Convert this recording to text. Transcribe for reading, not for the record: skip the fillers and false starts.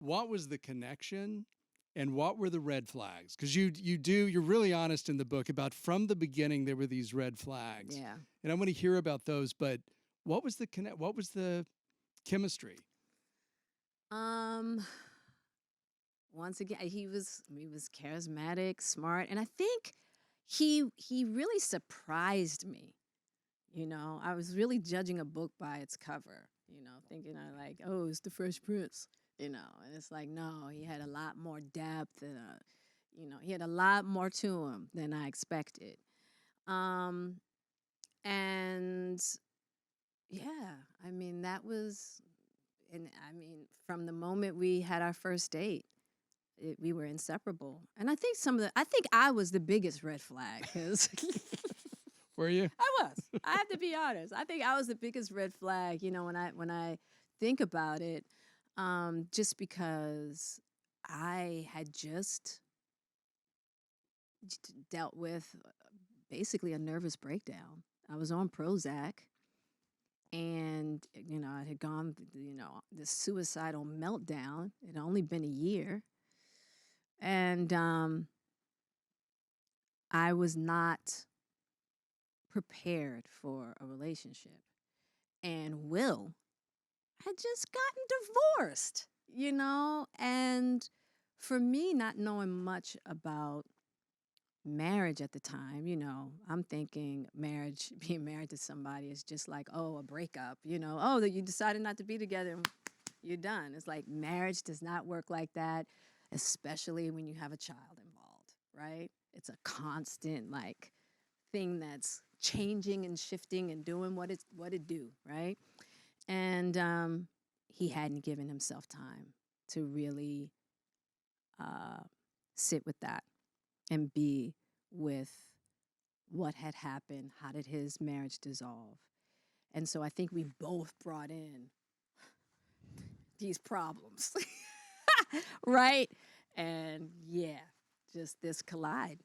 what was the connection and what were the red flags? Because you're really honest in the book about from the beginning there were these red flags. Yeah. And I want to hear about those, but what was the what was the chemistry? Once again, he was charismatic, smart, and I think he really surprised me. You know, I was really judging a book by its cover, you know, thinking oh, it's the Fresh Prince, you know, and it's like, no, he had a lot more depth and, you know, he had a lot more to him than I expected. And yeah, I mean, from the moment we had our first date, we were inseparable. And I think I was the biggest red flag because Were you? I was. I have to be honest. I think I was the biggest red flag, you know, when I think about it, just because I had just dealt with basically a nervous breakdown. I was on Prozac, and you know, I had gone, you know, this suicidal meltdown. It had only been a year, and I was not prepared for a relationship. And Will had just gotten divorced, you know? And for me, not knowing much about marriage at the time, you know, I'm thinking being married to somebody is just like, oh, a breakup, you know, oh, that you decided not to be together and you're done. It's like marriage does not work like that, especially when you have a child involved, right? It's a constant like thing that's changing and shifting and doing what it do, right? And he hadn't given himself time to really sit with that and be with what had happened. How did his marriage dissolve? And so I think we both brought in these problems, right? And yeah, just this collide.